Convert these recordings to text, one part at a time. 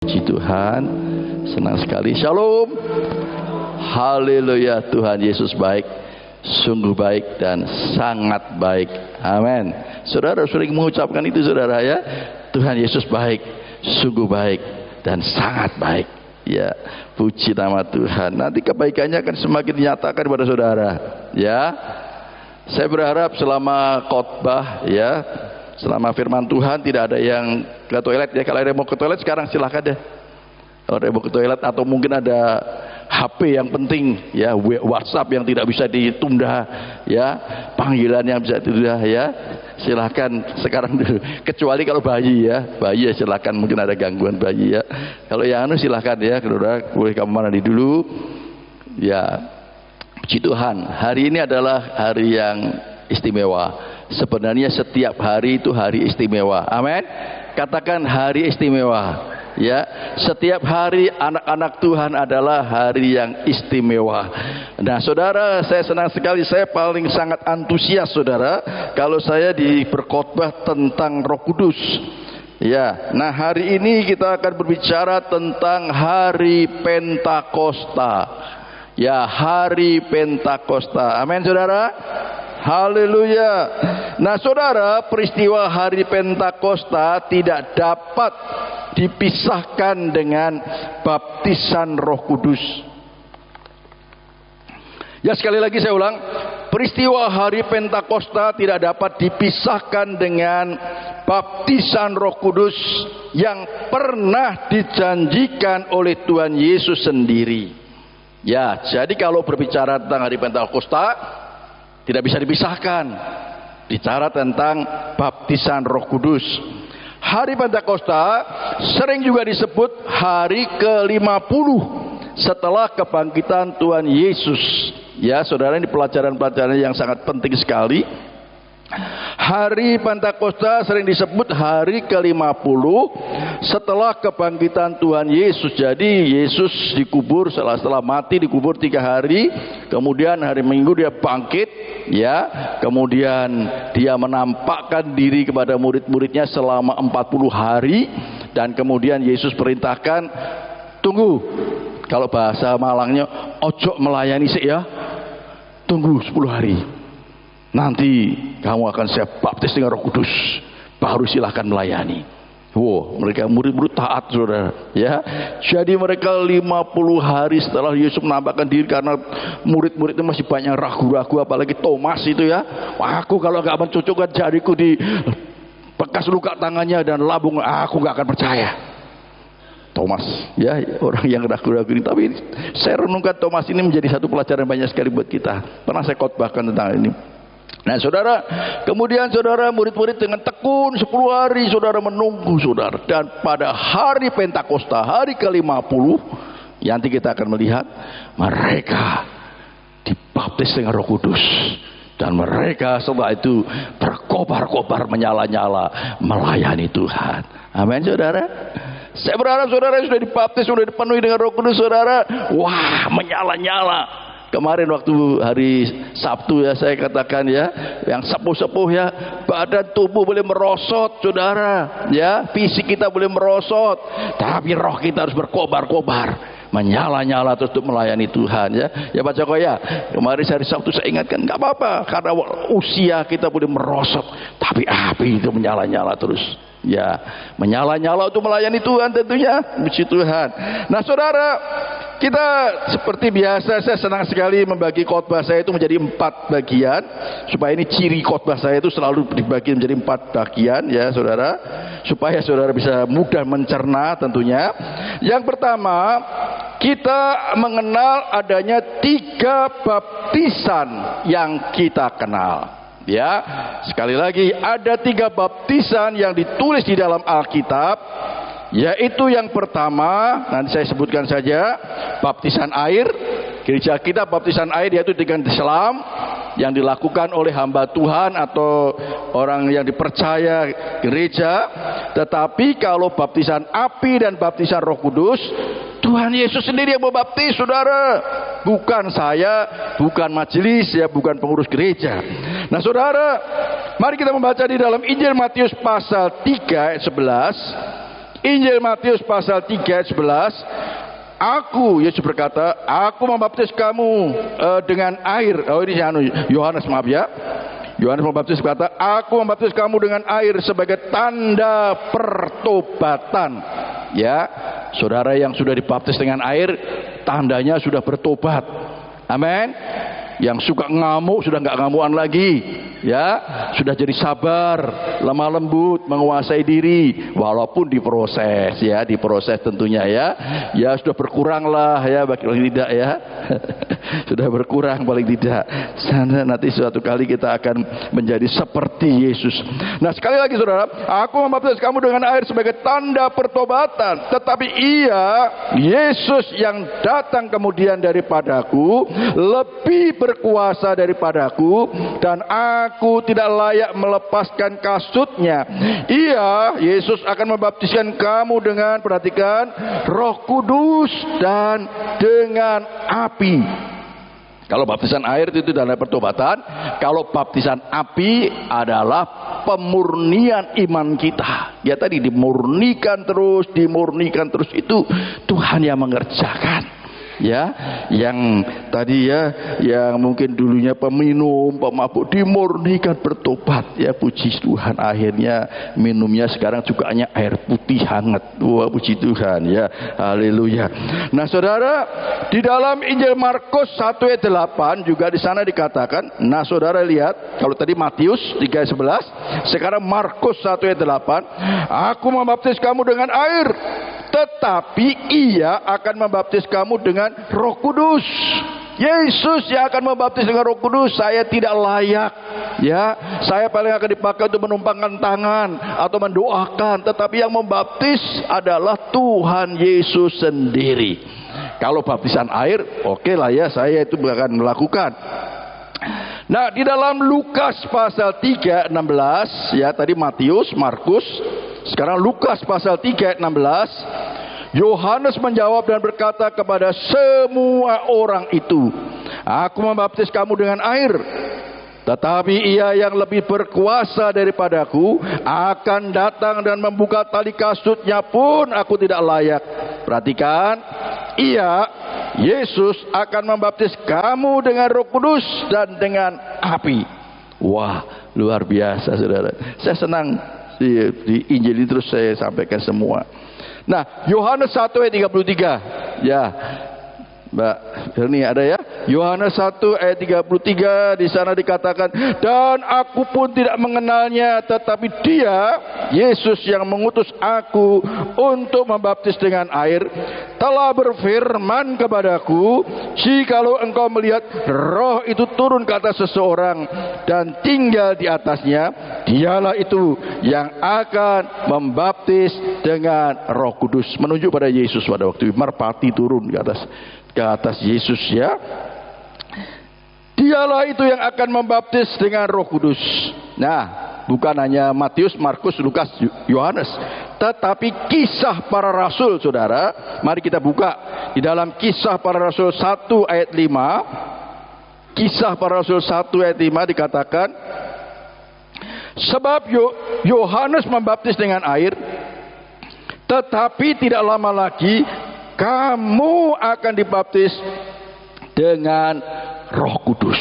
Puji Tuhan, senang sekali. Shalom, haleluya. Tuhan Yesus baik, sungguh baik dan sangat baik. Amin. Saudara sering mengucapkan itu, saudara, ya. Tuhan Yesus baik, sungguh baik dan sangat baik. Ya, puji nama Tuhan. Nanti kebaikannya akan semakin dinyatakan kepada saudara. Ya, saya berharap selama khotbah, ya, selama firman Tuhan tidak ada yang ke toilet, ya. Kalau ada yang mau ke toilet sekarang silahkan deh. Kalau ada yang mau ke toilet atau mungkin ada HP yang penting, ya, WhatsApp yang tidak bisa ditunda, ya, panggilan yang bisa ditunda, ya, silahkan sekarang dulu. Kecuali kalau bayi, ya, bayi ya silahkan, mungkin ada gangguan bayi, ya. Kalau yang silahkan, ya, saudara, boleh kamu mandi dulu, ya. Puji Tuhan, hari ini adalah hari yang istimewa. Sebenarnya setiap hari itu hari istimewa. Amin. Katakan hari istimewa. Ya, setiap hari anak-anak Tuhan adalah hari yang istimewa. Nah, saudara, saya senang sekali. Saya paling sangat antusias, saudara, kalau saya berkhotbah tentang Roh Kudus. Ya, nah hari ini kita akan berbicara tentang hari Pentakosta. Ya, hari Pentakosta. Amin, saudara. Haleluya. Nah, saudara, peristiwa hari Pentakosta tidak dapat dipisahkan dengan baptisan Roh Kudus. Ya, sekali lagi saya ulang, peristiwa hari Pentakosta tidak dapat dipisahkan dengan baptisan Roh Kudus yang pernah dijanjikan oleh Tuhan Yesus sendiri. Ya, jadi kalau berbicara tentang hari Pentakosta tidak bisa dipisahkan. Bicara tentang baptisan Roh Kudus. Hari Pentakosta sering juga disebut hari ke-50 setelah kebangkitan Tuhan Yesus. Ya, saudara, ini pelajaran-pelajaran yang sangat penting sekali. Hari Pentakosta sering disebut hari ke-50 setelah kebangkitan Tuhan Yesus. Jadi Yesus dikubur, setelah mati dikubur 3 hari, kemudian hari Minggu dia bangkit, ya, kemudian dia menampakkan diri kepada murid-muridnya selama 40 hari, dan kemudian Yesus perintahkan, tunggu, kalau bahasa Malangnya, ojo melayani sih, ya, tunggu 10 hari. Nanti kamu akan saya baptis dengan Roh Kudus, baru silahkan melayani. Wow, mereka murid-murid taat, saudara, ya. Jadi mereka 50 hari setelah Yesus menampakkan diri, karena murid-murid itu masih banyak ragu-ragu, apalagi Thomas itu, ya. Aku kalau nggak mencocokkan jariku di bekas luka tangannya dan lambung, aku nggak akan percaya. Thomas, ya, orang yang ragu-ragu ini. Tapi saya renungkan Thomas ini menjadi satu pelajaran banyak sekali buat kita. Pernah saya khotbahkan tentang ini. Nah, saudara, kemudian saudara, murid-murid dengan tekun 10 hari saudara menunggu, saudara, dan pada hari Pentakosta, hari ke-50, nanti kita akan melihat mereka dibaptis dengan Roh Kudus, dan mereka setelah itu berkobar-kobar, menyala-nyala melayani Tuhan. Amin, saudara. Saya berharap saudara sudah dibaptis, sudah dipenuhi dengan Roh Kudus, saudara. Wah, menyala-nyala. Kemarin waktu hari Sabtu, ya, saya katakan, ya, yang sepuh-sepuh, ya, badan tubuh boleh merosot, saudara, ya, fisik kita boleh merosot, tapi roh kita harus berkobar-kobar, menyala-nyala terus untuk melayani Tuhan, ya. Ya, Pak Joko, ya, kemarin hari Sabtu saya ingatkan, nggak apa-apa, karena usia kita boleh merosot, tapi api itu menyala-nyala terus. Ya, menyala-nyala untuk melayani Tuhan tentunya. Puji Tuhan. Nah, saudara, kita seperti biasa, saya senang sekali membagi khotbah saya itu menjadi 4 bagian, supaya ini ciri khotbah saya itu selalu dibagi menjadi 4 bagian, ya, saudara, supaya saudara bisa mudah mencerna tentunya. Yang pertama, kita mengenal adanya 3 baptisan yang kita kenal. Ya, sekali lagi, ada 3 baptisan yang ditulis di dalam Alkitab, yaitu yang pertama, nanti saya sebutkan saja, baptisan air. Gereja kita baptisan air yaitu dengan selam yang dilakukan oleh hamba Tuhan atau orang yang dipercaya gereja. Tetapi kalau baptisan api dan baptisan Roh Kudus, Tuhan Yesus sendiri yang membaptis, saudara, bukan saya, bukan majelis, ya, bukan pengurus gereja. Nah, saudara, mari kita membaca di dalam Injil Matius pasal 3 ayat 11. Injil Matius pasal 3 ayat 11. Aku, Yesus berkata, aku membaptis kamu dengan air. Oh ini Yohanes, maaf ya. Yohanes membaptis berkata, aku membaptis kamu dengan air sebagai tanda pertobatan. Ya, saudara yang sudah dibaptis dengan air, tandanya sudah bertobat. Amin. Yang suka ngamuk sudah nggak ngamuan lagi, ya, sudah jadi sabar, lemah lembut, menguasai diri, walaupun diproses, ya, diproses tentunya, ya sudah berkurang lah, ya, paling tidak, ya, sudah berkurang paling tidak. Nanti suatu kali kita akan menjadi seperti Yesus. Nah sekali lagi saudara, aku membaptis kamu dengan air sebagai tanda pertobatan, tetapi Yesus yang datang kemudian daripadaku lebih berkuasa daripadaku, dan aku tidak layak melepaskan kasutnya. Yesus akan membaptiskan kamu dengan, perhatikan, Roh Kudus dan dengan api. Kalau baptisan air itu tanda pertobatan, kalau baptisan api adalah pemurnian iman kita. Ya tadi dimurnikan terus itu Tuhan yang mengerjakan. Ya, yang tadi yang mungkin dulunya peminum, pemabuk, dimurnikan bertobat. Ya, puji Tuhan, akhirnya minumnya sekarang juga hanya air putih hangat. Wah, puji Tuhan, ya, haleluya. Nah saudara, di dalam Injil Markus 1 ayat 8 juga di sana dikatakan. Nah saudara lihat, kalau tadi Matius 3 ayat 11, sekarang Markus 1 ayat 8, aku membaptis kamu dengan air, tetapi Ia akan membaptis kamu dengan Roh Kudus. Yesus yang akan membaptis dengan Roh Kudus. Saya tidak layak, ya, saya paling akan dipakai untuk menumpangkan tangan atau mendoakan, tetapi yang membaptis adalah Tuhan Yesus sendiri. Kalau baptisan air, oke lah ya, saya itu akan melakukan. Nah di dalam Lukas pasal 3 16, ya tadi Matius, Markus, sekarang Lukas pasal 3 ayat 16, Yohanes menjawab dan berkata kepada semua orang itu, aku membaptis kamu dengan air, tetapi Ia yang lebih berkuasa daripadaku akan datang dan membuka tali kasutnya pun aku tidak layak. Perhatikan, Yesus akan membaptis kamu dengan Roh Kudus dan dengan api. Wah, luar biasa saudara. Saya senang di Injil ini terus saya sampaikan semua. Nah, Yohanes 1 ayat 33. Ya, Mbak ini ada ya. Yohanes 1 ayat 33 di sana dikatakan, dan aku pun tidak mengenalnya, tetapi Dia, Yesus yang mengutus aku untuk membaptis dengan air, telah berfirman kepadaku, jikalau engkau melihat Roh itu turun ke atas seseorang dan tinggal di atasnya, Dialah itu yang akan membaptis dengan Roh Kudus. Menunjuk pada Yesus pada waktu itu, merpati turun ke atas Yesus, ya. Dialah itu yang akan membaptis dengan Roh Kudus. Nah, bukan hanya Matius, Markus, Lukas, Yohanes, tetapi kisah para rasul, saudara. Mari kita buka di dalam Kisah para Rasul 1 ayat 5. Kisah para Rasul 1 ayat 5 dikatakan, sebab Yohanes membaptis dengan air, tetapi tidak lama lagi kamu akan dibaptis dengan Roh Kudus.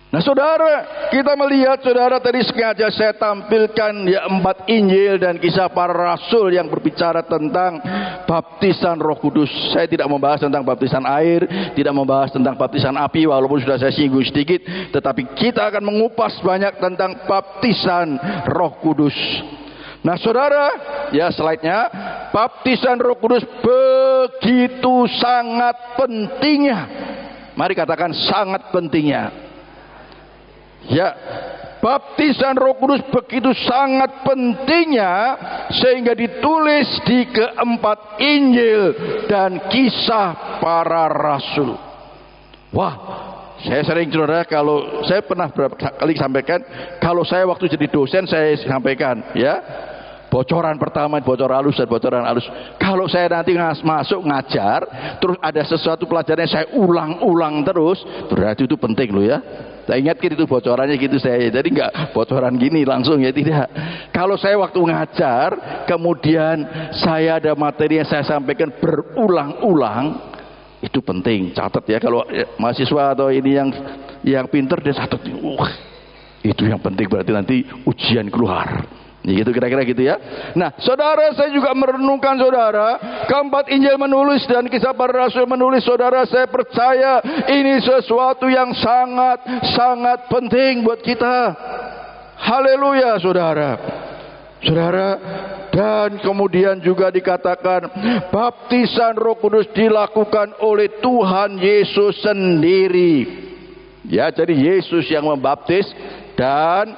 Nah saudara, kita melihat, saudara, tadi sengaja saya tampilkan ya 4 Injil dan kisah para rasul yang berbicara tentang baptisan Roh Kudus. Saya tidak membahas tentang baptisan air, tidak membahas tentang baptisan api, walaupun sudah saya singgung sedikit, tetapi kita akan mengupas banyak tentang baptisan Roh Kudus. Nah saudara, ya slide-nya, baptisan Roh Kudus begitu sangat pentingnya. Mari katakan sangat pentingnya. Ya, baptisan Roh Kudus begitu sangat pentingnya sehingga ditulis di keempat Injil dan kisah para rasul. Wah, saya sering, saudara, kalau saya pernah berapa kali sampaikan, kalau saya waktu jadi dosen saya sampaikan, ya, bocoran pertama, bocoran halus dan bocoran halus. Kalau saya nanti masuk ngajar, terus ada sesuatu pelajaran yang saya ulang-ulang terus, berarti itu penting loh ya. Saya ingatkan itu bocorannya gitu saya. Jadi nggak bocoran gini langsung ya, tidak. Kalau saya waktu ngajar, kemudian saya ada materi yang saya sampaikan berulang-ulang, itu penting. Catat ya, kalau mahasiswa atau ini yang pinter dia catat. Itu yang penting, berarti nanti ujian keluar. Ya gitu, kira-kira gitu ya. Nah, saudara, saya juga merenungkan saudara, keempat Injil menulis dan Kisah Para Rasul menulis, saudara, saya percaya ini sesuatu yang sangat penting buat kita. Haleluya, saudara. Saudara, dan kemudian juga dikatakan baptisan Roh Kudus dilakukan oleh Tuhan Yesus sendiri. Ya, jadi Yesus yang membaptis dan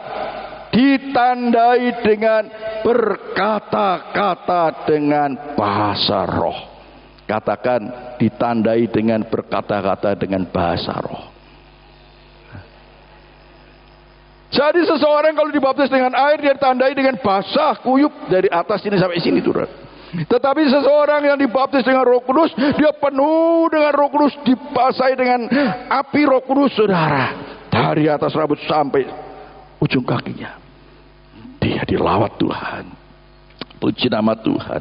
ditandai dengan berkata-kata dengan bahasa roh. Katakan, ditandai dengan berkata-kata dengan bahasa roh. Jadi seseorang kalau dibaptis dengan air, dia ditandai dengan basah kuyup dari atas sini sampai sini turun. Tetapi seseorang yang dibaptis dengan Roh Kudus, dia penuh dengan Roh Kudus, dibasahi dengan api Roh Kudus, saudara, dari atas rambut sampai ujung kakinya. Dia dilawat Tuhan. Puji nama Tuhan.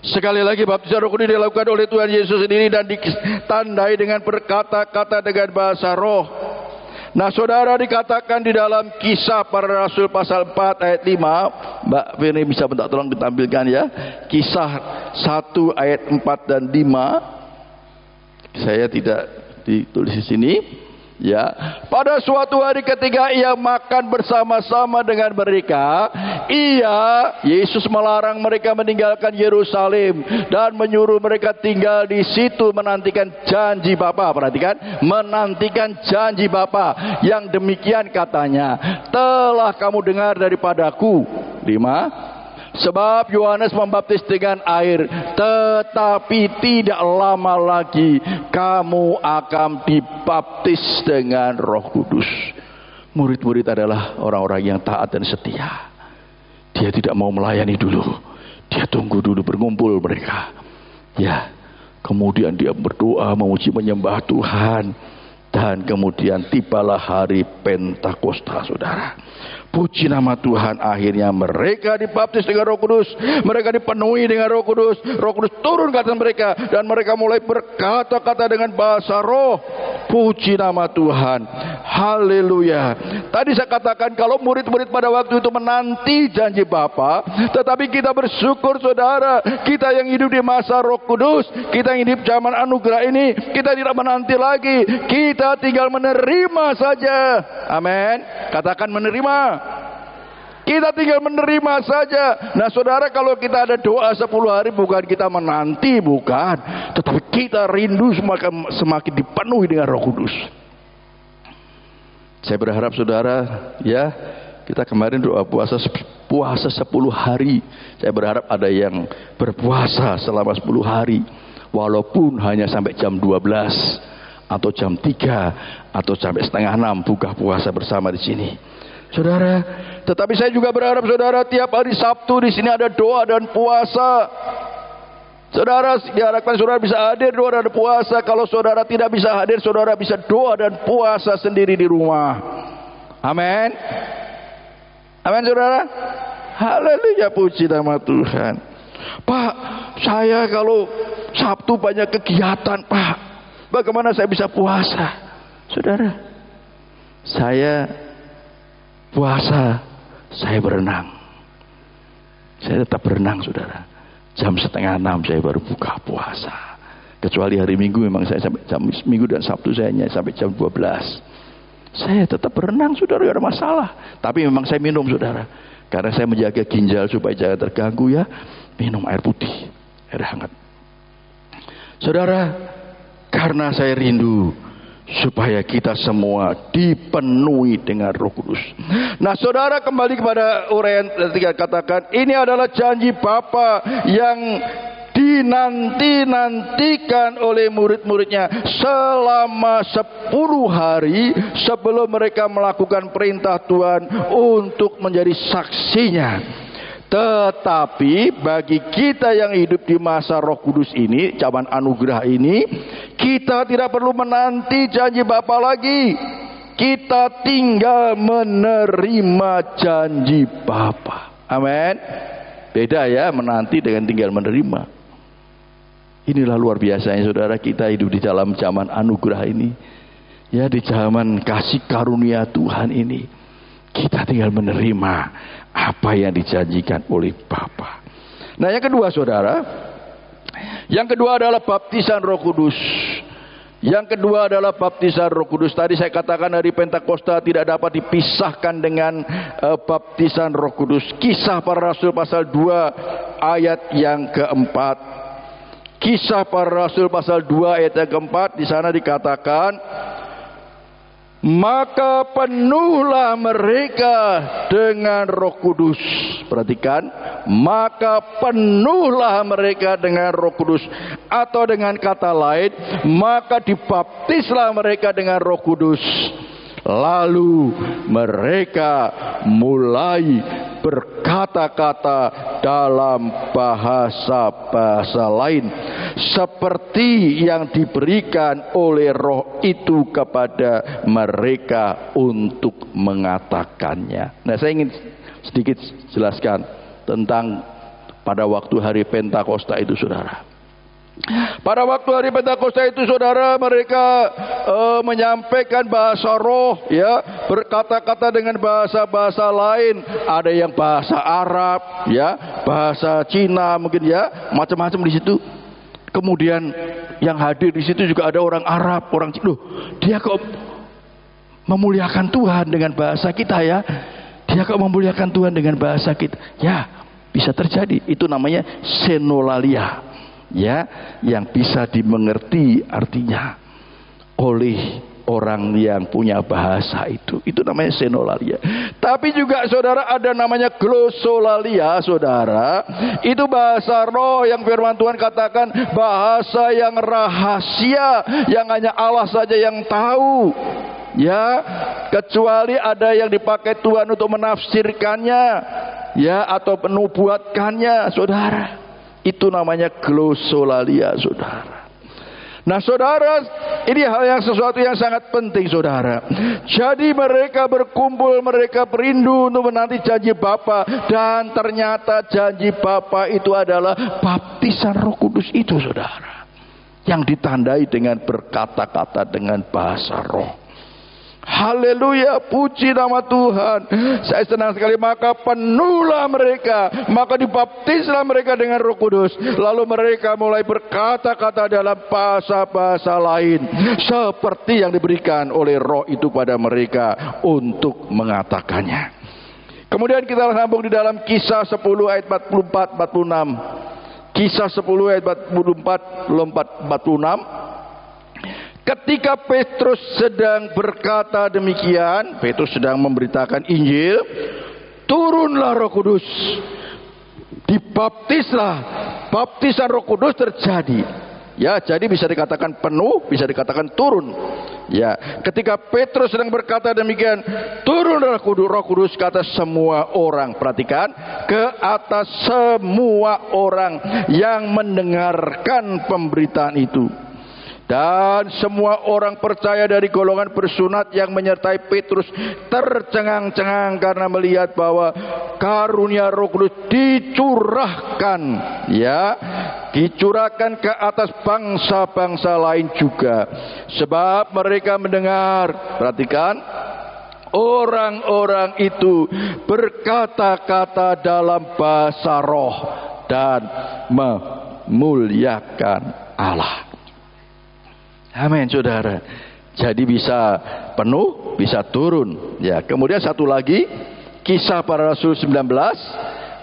Sekali lagi, baptisan Roh Kudus dilakukan oleh Tuhan Yesus sendiri dan ditandai dengan berkata-kata dengan bahasa roh. Nah, saudara, dikatakan di dalam Kisah Para Rasul pasal 4 ayat 5. Mbak Firni bisa minta tolong ditampilkan ya. Kisah 1 ayat 4 dan 5. Saya tidak ditulis di sini. Ya, pada suatu hari ketika ia makan bersama-sama dengan mereka, Yesus melarang mereka meninggalkan Yerusalem dan menyuruh mereka tinggal di situ menantikan janji Bapa. Perhatikan, menantikan janji Bapa. Yang demikian katanya, telah kamu dengar daripadaku. 5. Sebab Yohanes membaptis dengan air, tetapi tidak lama lagi kamu akan dibaptis dengan Roh Kudus. Murid-murid adalah orang-orang yang taat dan setia. Dia tidak mau melayani dulu, dia tunggu dulu berkumpul mereka. Ya, kemudian dia berdoa, memuji menyembah Tuhan, dan kemudian tibalah hari Pentakosta, saudara. Puji nama Tuhan, akhirnya mereka dibaptis dengan Roh Kudus. Mereka dipenuhi dengan Roh Kudus. Roh Kudus turun ke atas mereka dan mereka mulai berkata-kata dengan bahasa roh. Puji nama Tuhan. Haleluya. Tadi saya katakan kalau murid-murid pada waktu itu menanti janji Bapa, tetapi kita bersyukur, saudara, kita yang hidup di masa Roh Kudus, kita yang hidup zaman anugerah ini, kita tidak menanti lagi, kita tinggal menerima saja. Amin. Katakan menerima. Kita tinggal menerima saja. Nah, saudara, kalau kita ada doa 10 hari, bukan kita menanti, bukan, tetapi kita rindu semakin dipenuhi dengan Roh Kudus. Saya berharap, saudara, ya, kita kemarin doa puasa 10 hari. Saya berharap ada yang berpuasa selama 10 hari, walaupun hanya sampai jam 12 atau jam 3 atau sampai setengah 6 buka puasa bersama di sini, saudara. Tetapi saya juga berharap, saudara, tiap hari Sabtu di sini ada doa dan puasa. Saudara, diharapkan saudara bisa hadir doa dan puasa. Kalau saudara tidak bisa hadir, saudara bisa doa dan puasa sendiri di rumah. Amin. Amin, saudara. Haleluya, puji nama Tuhan. Pak, saya kalau Sabtu banyak kegiatan, Pak, bagaimana saya bisa puasa? Saudara, saya puasa, saya berenang. Saya tetap berenang, saudara. Jam setengah 6 saya baru buka puasa. Kecuali hari Minggu memang saya sampai jam Minggu dan Sabtu saya hanya sampai jam 12. Saya tetap berenang, saudara, tidak ada masalah. Tapi memang saya minum, saudara. Karena saya menjaga ginjal supaya jangan terganggu, ya. Minum air putih, air hangat. Saudara, karena saya rindu supaya kita semua dipenuhi dengan Roh Kudus. Nah, saudara, kembali kepada uraian ketika katakan ini adalah janji Bapa yang dinanti-nantikan oleh murid-muridnya selama 10 hari sebelum mereka melakukan perintah Tuhan untuk menjadi saksinya. Tetapi bagi kita yang hidup di masa Roh Kudus ini, zaman anugerah ini, kita tidak perlu menanti janji Bapa lagi. kita tinggal menerima janji Bapa. Amin. Beda ya menanti dengan tinggal menerima. Inilah luar biasanya saudara, kita hidup di dalam zaman anugerah ini. Ya, di zaman kasih karunia Tuhan ini. Kita tinggal menerima apa yang dijanjikan oleh Bapa. Nah, yang kedua saudara, yang kedua adalah baptisan Roh Kudus. Yang kedua adalah baptisan Roh Kudus. Tadi saya katakan hari Pentakosta tidak dapat dipisahkan dengan baptisan Roh Kudus. Kisah Para Rasul pasal 2 ayat yang keempat. Kisah Para Rasul pasal 2 ayat yang keempat, di sana dikatakan, maka penuhlah mereka dengan Roh Kudus. Perhatikan, maka penuhlah mereka dengan Roh Kudus, atau dengan kata lain, maka dibaptislah mereka dengan Roh Kudus. Lalu mereka mulai berkata-kata dalam bahasa-bahasa lain, seperti yang diberikan oleh Roh itu kepada mereka untuk mengatakannya. Nah, saya ingin sedikit jelaskan tentang pada waktu hari Pentakosta itu saudara. Pada waktu hari Pentakosta itu saudara, mereka menyampaikan bahasa roh, ya, berkata-kata dengan bahasa-bahasa lain. Ada yang bahasa Arab, ya, bahasa Cina mungkin, ya, macam-macam di situ. Kemudian yang hadir di situ juga ada orang Arab, orang Cina. Loh, dia kok memuliakan Tuhan dengan bahasa kita, ya? Dia kok memuliakan Tuhan dengan bahasa kita? Ya, bisa terjadi. Itu namanya xenolalia. Ya, yang bisa dimengerti artinya oleh orang yang punya bahasa itu namanya xenolalia. Tapi juga saudara ada namanya glossolalia saudara, itu bahasa roh yang firman Tuhan katakan bahasa yang rahasia, yang hanya Allah saja yang tahu, ya, kecuali ada yang dipakai Tuhan untuk menafsirkannya, ya, atau menubuatkannya saudara. Itu namanya glossolalia saudara. Nah saudara, ini hal yang sesuatu yang sangat penting saudara. Jadi mereka berkumpul, mereka berindu untuk menanti janji Bapa, dan ternyata janji Bapa itu adalah baptisan Roh Kudus itu saudara, yang ditandai dengan berkata-kata dengan bahasa roh. Haleluya, puji nama Tuhan. Saya senang sekali. Maka penuhlah mereka, maka dibaptislah mereka dengan Roh Kudus. Lalu mereka mulai berkata-kata dalam bahasa-bahasa lain, seperti yang diberikan oleh Roh itu pada mereka untuk mengatakannya. Kemudian kita sambung di dalam Kisah 10 ayat 44-46. Kisah 10 ayat 44-46. Ketika Petrus sedang berkata demikian, Petrus sedang memberitakan Injil, turunlah Roh Kudus, dibaptislah. Baptisan Roh Kudus terjadi. Ya, jadi bisa dikatakan penuh, bisa dikatakan turun. Ya, ketika Petrus sedang berkata demikian, turunlah Roh Kudus ke atas semua orang. Perhatikan, ke atas semua orang yang mendengarkan pemberitaan itu. Dan semua orang percaya dari golongan bersunat yang menyertai Petrus tercengang-cengang karena melihat bahwa karunia Roh Kudus dicurahkan, ya, dicurahkan ke atas bangsa-bangsa lain juga. Sebab mereka mendengar, perhatikan, orang-orang itu berkata-kata dalam bahasa roh dan memuliakan Allah. Amin saudara. Jadi bisa penuh, bisa turun. Ya, kemudian satu lagi, Kisah Para Rasul 19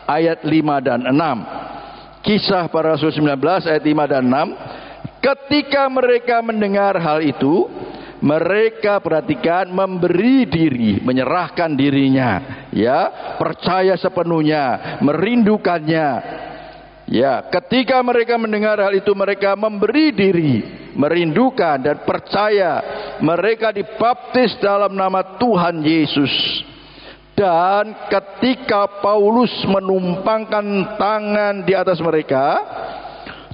ayat 5 dan 6. Kisah Para Rasul 19 ayat 5 dan 6. Ketika mereka mendengar hal itu, mereka, perhatikan, memberi diri, menyerahkan dirinya, ya, percaya sepenuhnya, merindukannya. Ya, ketika mereka mendengar hal itu, mereka memberi diri, merindukan dan percaya. Mereka dibaptis dalam nama Tuhan Yesus. Dan ketika Paulus menumpangkan tangan di atas mereka,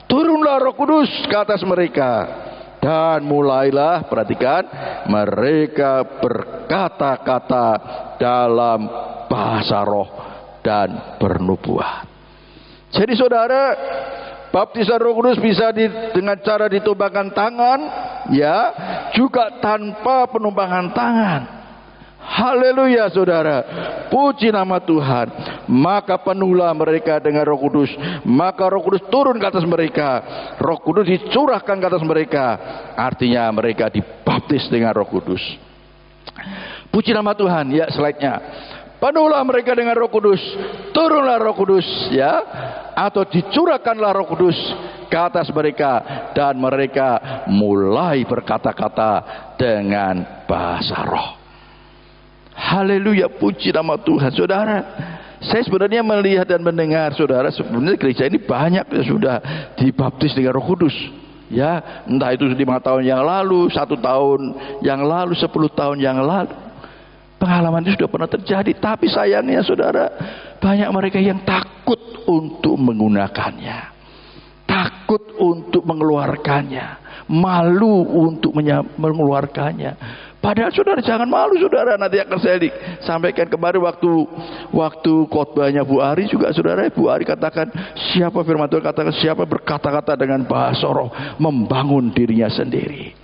turunlah Roh Kudus ke atas mereka. Dan mulailah, perhatikan, mereka berkata-kata dalam bahasa roh dan bernubuat. Jadi saudara, baptisan Roh Kudus bisa dengan cara ditumpahkan tangan, ya, juga tanpa penumpangan tangan. Haleluya saudara, puji nama Tuhan. Maka penuhlah mereka dengan Roh Kudus, maka Roh Kudus turun ke atas mereka, Roh Kudus dicurahkan ke atas mereka. Artinya mereka dibaptis dengan Roh Kudus. Puji nama Tuhan. Ya, slide-nya. Penuhlah mereka dengan Roh Kudus, turunlah Roh Kudus, ya, atau dicurahkanlah Roh Kudus ke atas mereka, dan mereka mulai berkata-kata dengan bahasa roh. Haleluya, puji nama Tuhan. Saudara, saya sebenarnya melihat dan mendengar, saudara, sebenarnya gereja ini banyak yang sudah dibaptis dengan Roh Kudus. Ya, entah itu 5 tahun yang lalu, 1 tahun yang lalu, 10 tahun yang lalu. Pengalaman itu sudah pernah terjadi. Tapi sayangnya saudara, banyak mereka yang takut untuk menggunakannya, takut untuk mengeluarkannya, malu untuk mengeluarkannya. Padahal saudara jangan malu saudara. Nanti akan saya sampaikan kemarin waktu khotbahnya Bu Ari juga, saudara. Bu Ari katakan, siapa firman Tuhan katakan, siapa berkata-kata dengan bahasa roh membangun dirinya sendiri.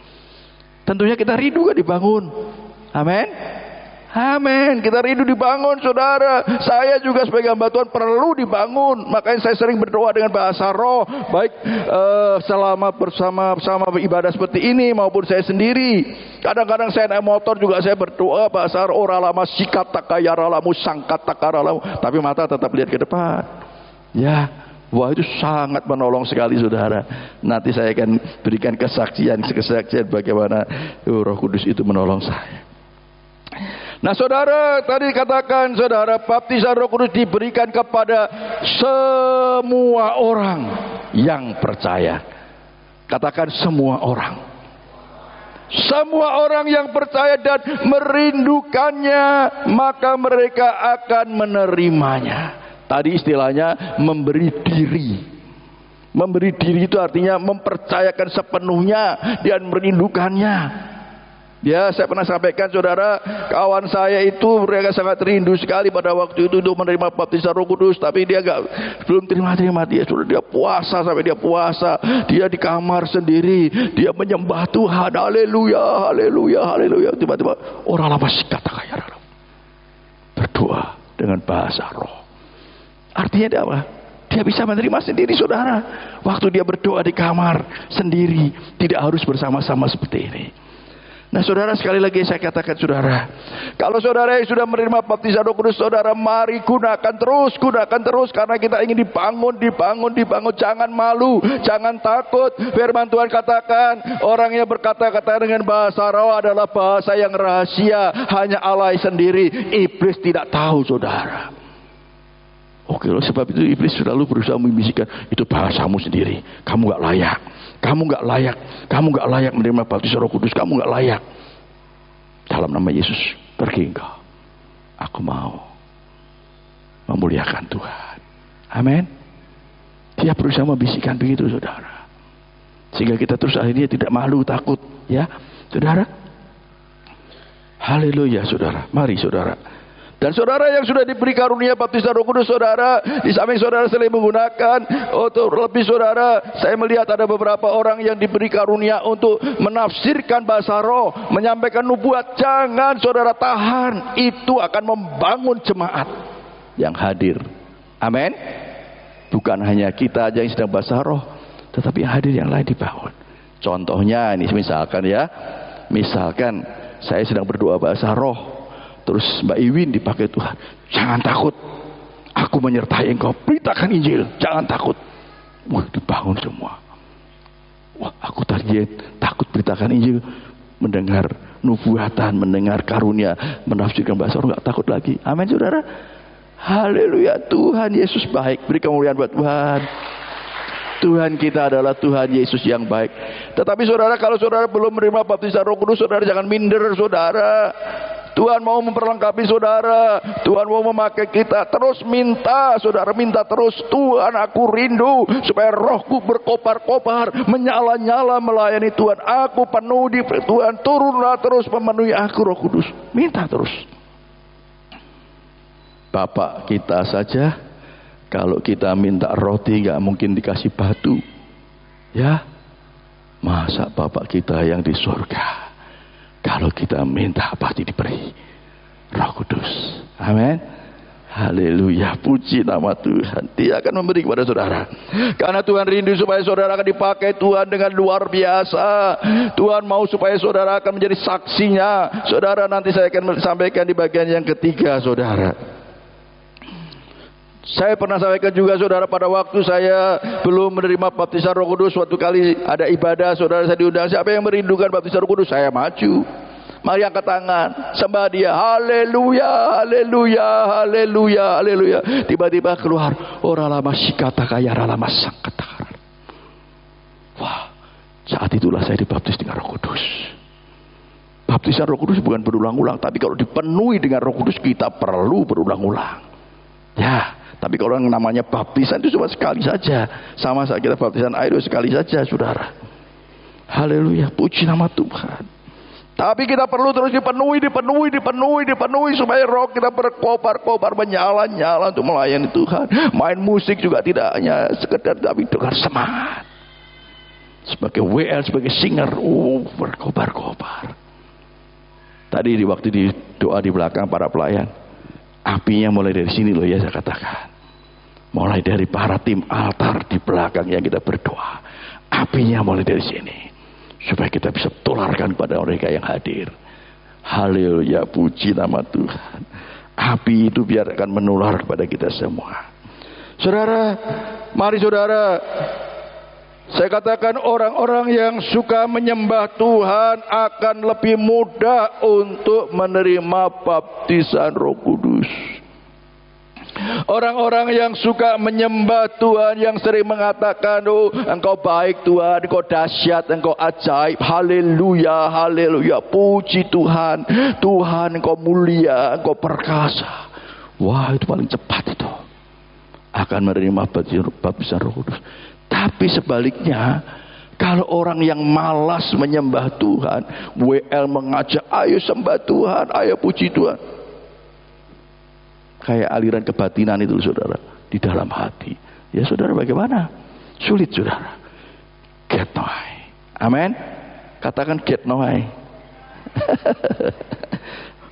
Tentunya kita rindu kan dibangun. Amin. Amin. Kita rindu dibangun saudara. Saya juga sebagai hamba Tuhan perlu dibangun. Makanya saya sering berdoa dengan bahasa roh, baik selama bersama ibadah seperti ini maupun saya sendiri. Kadang-kadang saya naik motor juga saya berdoa bahasa roh, ora lama sikat takayaralamu sangkat takaralamu, tapi mata tetap lihat ke depan. Ya, wah itu sangat menolong sekali saudara. Nanti saya akan berikan kesaksian bagaimana Roh Kudus itu menolong saya. Nah saudara, tadi katakan saudara, baptisan Roh Kudus diberikan kepada semua orang yang percaya. Katakan semua orang. Semua orang yang percaya dan merindukannya, maka mereka akan menerimanya. Tadi istilahnya memberi diri. Memberi diri itu artinya mempercayakan sepenuhnya dan merindukannya. Ya, saya pernah sampaikan saudara, kawan saya itu mereka sangat rindu sekali pada waktu itu untuk menerima baptisan Roh Kudus, tapi dia belum terima dia sudah dia puasa sampai dia puasa, dia di kamar sendiri, dia menyembah Tuhan, haleluya, haleluya, haleluya. Tiba-tiba orang lama kata kaya berdoa dengan bahasa roh. Artinya dia apa? Dia bisa menerima sendiri saudara. Waktu dia berdoa di kamar sendiri, tidak harus bersama-sama seperti ini. Nah saudara, sekali lagi saya katakan saudara, kalau saudara yang sudah menerima baptisan Roh Kudus, saudara mari gunakan terus, karena kita ingin dibangun. Jangan malu, jangan takut. Firman Tuhan katakan, orang yang berkata-kata dengan bahasa roh adalah bahasa yang rahasia, hanya Allah sendiri, iblis tidak tahu saudara. Oke, sebab itu iblis selalu berusaha membisikkan, itu bahasamu sendiri, kamu gak layak. Kamu gak layak menerima baptisan Roh Kudus, kamu gak layak. Dalam nama Yesus, pergi engkau. Aku mau memuliakan Tuhan. Amin. Dia berusaha membisikkan begitu saudara, sehingga kita terus akhirnya tidak malu, takut, ya saudara. Haleluya saudara. Mari saudara. Dan saudara yang sudah diberi karunia baptisan Roh Kudus, saudara, di samping saudara selain menggunakan, untuk lebih saudara, saya melihat ada beberapa orang yang diberi karunia untuk menafsirkan bahasa roh, menyampaikan nubuat. Jangan saudara tahan, itu akan membangun jemaat yang hadir. Amin. Bukan hanya kita aja yang sedang bahasa roh, tetapi yang hadir yang lain dibangun. Contohnya ini misalkan saya sedang berdoa bahasa roh, terus Mbak Iwin dipakai Tuhan, jangan takut, aku menyertai engkau, beritakan Injil, jangan takut. Wah, dibangun semua. Wah, aku tadi takut beritakan Injil, mendengar nubuatan, mendengar karunia, menafsirkan bahasa roh, gak takut lagi. Amin saudara. Haleluya. Tuhan Yesus baik. Beri kemuliaan buat Tuhan. Tuhan kita adalah Tuhan Yesus yang baik. Tetapi saudara, kalau saudara belum menerima baptisan Roh Kudus, saudara jangan minder saudara. Tuhan mau memperlengkapi saudara. Tuhan mau memakai kita. Terus minta, saudara minta terus. Tuhan, aku rindu supaya rohku berkobar-kobar, menyala-nyala melayani Tuhan. Aku penuh di Tuhan, turunlah terus memenuhi aku Roh Kudus. Minta terus. Bapak kita saja, kalau kita minta roti gak mungkin dikasih batu. Ya, masa Bapak kita yang di surga, kalau kita minta pasti diberi Roh Kudus. Amin. Haleluya, puji nama Tuhan. Dia akan memberi kepada saudara. Karena Tuhan rindu supaya saudara akan dipakai Tuhan dengan luar biasa. Tuhan mau supaya saudara akan menjadi saksinya. Saudara, nanti saya akan sampaikan di bagian yang ketiga, saudara. Saya pernah sampaikan juga, saudara, pada waktu saya belum menerima baptisan Roh Kudus, suatu kali ada ibadah, saudara, saya diundang. Siapa yang merindukan baptisan Roh Kudus? Saya maju. Mari angkat tangan, sembah Dia. Haleluya, haleluya, haleluya, haleluya. Tiba-tiba keluar, ora lama sikata kaya lama sangkata. Wah, saat itulah saya dibaptis dengan Roh Kudus. Baptisan Roh Kudus bukan berulang-ulang, tapi kalau dipenuhi dengan Roh Kudus kita perlu berulang-ulang. Ya. Tapi kalau yang namanya baptisan itu cuma sekali saja. Sama saja kita baptisan air itu sekali saja, saudara. Haleluya, puji nama Tuhan. Tapi kita perlu terus dipenuhi supaya roh kita berkobar-kobar, menyala-nyala untuk melayani Tuhan. Main musik juga tidak hanya sekedar, tapi dengan semangat. Sebagai WL, sebagai singer, berkobar-kobar. Tadi di waktu di doa di belakang para pelayan, apinya mulai dari sini loh ya, saya katakan. Mulai dari para tim altar di belakang yang kita berdoa. Apinya mulai dari sini. Supaya kita bisa tularkan kepada mereka yang hadir. Haleluya, puji nama Tuhan. Api itu biar akan menular kepada kita semua. Saudara, mari saudara. Saya katakan orang-orang yang suka menyembah Tuhan akan lebih mudah untuk menerima baptisan Roh Kudus. Orang-orang yang suka menyembah Tuhan, yang sering mengatakan, oh Engkau baik Tuhan, Engkau dahsyat, Engkau ajaib, haleluya, haleluya, puji Tuhan, Tuhan Engkau mulia, Engkau perkasa. Wah, itu paling cepat itu akan menerima baptisan Roh Kudus. Tapi sebaliknya, kalau orang yang malas menyembah Tuhan, WL mengajak, ayo sembah Tuhan, ayo puji Tuhan, kayak aliran kebatinan itu, saudara, di dalam hati. Ya saudara, bagaimana? Sulit, saudara. Get no eye. Amin. Katakan get no eye.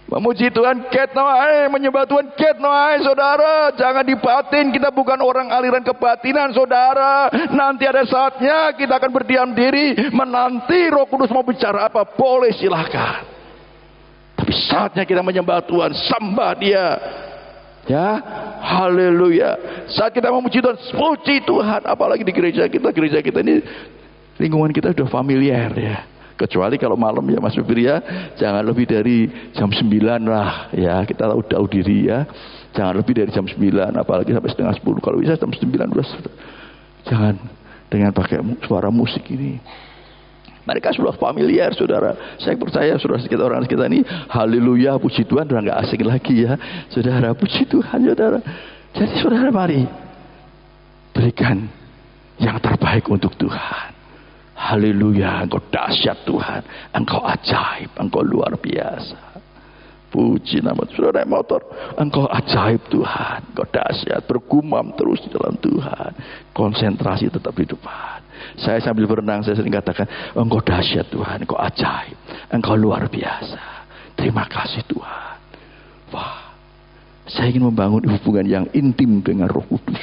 Memuji Tuhan, get no eye. Menyembah Tuhan, get no eye, saudara. Jangan dibatin. Kita bukan orang aliran kebatinan, saudara. Nanti ada saatnya kita akan berdiam diri, menanti Roh Kudus mau bicara apa, boleh silahkan. Tapi saatnya kita menyembah Tuhan, sembah Dia. Ya, haleluya. Saat kita memuji Tuhan, puji Tuhan. Apalagi di gereja kita ini lingkungan kita sudah familiar ya. Kecuali kalau malam ya Mas Fibri ya, jangan lebih dari jam 9 lah ya. Kita tahu diri ya. Jangan lebih dari jam 9, apalagi sampai setengah 10. Kalau bisa jam 9 udah. Jangan dengan pakai suara musik ini. Mereka sudah familiar, saudara. Saya percaya saudara kita, orang kita ini, haleluya, puji Tuhan, sudah nggak asing lagi ya, saudara. Puji Tuhan, saudara. Jadi saudara, mari berikan yang terbaik untuk Tuhan. Haleluya, Engkau dahsyat Tuhan, Engkau ajaib, Engkau luar biasa. Puji nama Tuhan. Saudara naik motor, Engkau ajaib Tuhan, Engkau dahsyat, bergumam terus di dalam Tuhan. Konsentrasi tetap di depan. Saya sambil berenang, saya sering katakan, Engkau dahsyat Tuhan, Engkau ajaib, Engkau luar biasa. Terima kasih Tuhan. Wah, saya ingin membangun hubungan yang intim dengan Roh Kudus.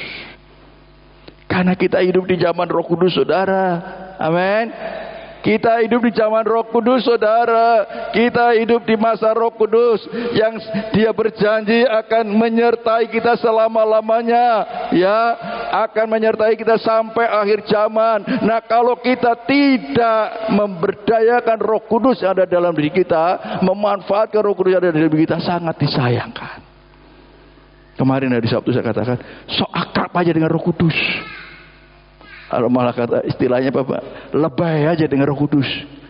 Karena kita hidup di zaman Roh Kudus, saudara. Amin. Kita hidup di zaman Roh Kudus, saudara. Kita hidup di masa Roh Kudus yang Dia berjanji akan menyertai kita selama-lamanya, ya, akan menyertai kita sampai akhir zaman. Nah, kalau kita tidak memberdayakan Roh Kudus yang ada dalam diri kita, memanfaatkan Roh Kudus yang ada dalam diri kita, sangat disayangkan. Kemarin hari Sabtu saya katakan, so akrab aja dengan Roh Kudus. Kalau malah kata istilahnya Bapak, lebay aja dengan Roh Kudus,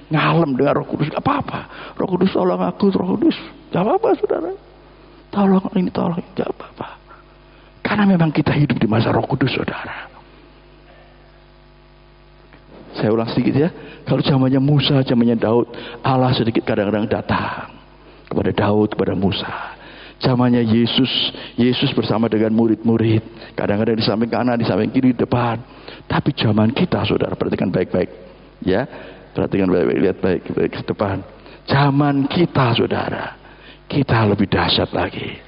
ngalem dengan Roh Kudus, gak apa-apa. Roh Kudus tolong aku, Roh Kudus Gak apa-apa saudara. Tolong ini, tolong ini, gak apa-apa. Karena memang kita hidup di masa Roh Kudus saudara. Saya ulang sedikit ya. Kalau zamannya Musa, zamannya Daud, Allah sedikit kadang-kadang datang kepada Daud, kepada Musa. Zamannya Yesus bersama dengan murid-murid, kadang-kadang di samping kanan, di samping kiri, di depan. Tapi zaman kita saudara, perhatikan baik-baik ya, perhatikan baik-baik, lihat baik-baik ke depan. Zaman kita saudara, kita lebih dahsyat lagi.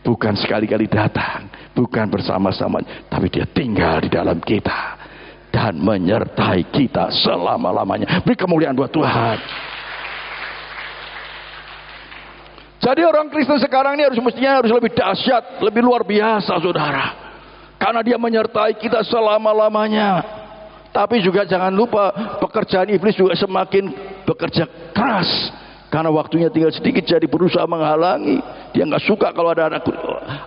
Bukan sekali-kali datang, bukan bersama-sama, tapi dia tinggal di dalam kita dan menyertai kita selama-lamanya. Beri kemuliaan buat Tuhan. Jadi orang Kristen sekarang ini mestinya harus lebih dahsyat, lebih luar biasa saudara. Karena dia menyertai kita selama-lamanya. Tapi juga jangan lupa, pekerjaan iblis juga semakin bekerja keras. Karena waktunya tinggal sedikit, jadi berusaha menghalangi. Dia nggak suka kalau ada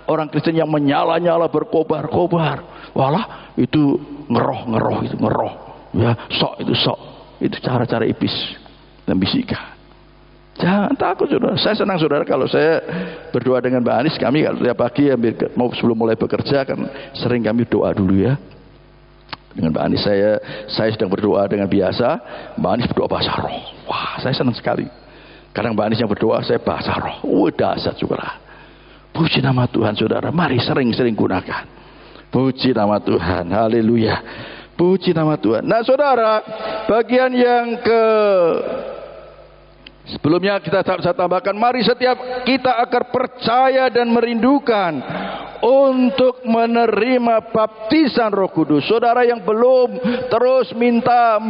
orang Kristen yang menyala-nyala, berkobar-kobar. Walah, itu ngeroh. Ya, sok. Itu cara-cara iblis dan bisikan. Jangan takut saudara. Saya senang saudara kalau saya berdoa dengan Mbak Anis. Kami kalau tiap pagi mau sebelum mulai bekerja kan sering kami doa dulu ya. Dengan Mbak Anis saya sedang berdoa dengan biasa. Mbak Anis berdoa bahasa roh. Wah, saya senang sekali. Kadang Mbak Anis yang berdoa, saya bahasa roh. Dahsyat juga lah. Puji nama Tuhan saudara. Mari sering-sering gunakan. Puji nama Tuhan. Haleluya. Puji nama Tuhan. Nah saudara, bagian yang sebelumnya saya tambahkan, mari setiap kita akan percaya dan merindukan untuk menerima baptisan Roh Kudus. Saudara yang belum, terus minta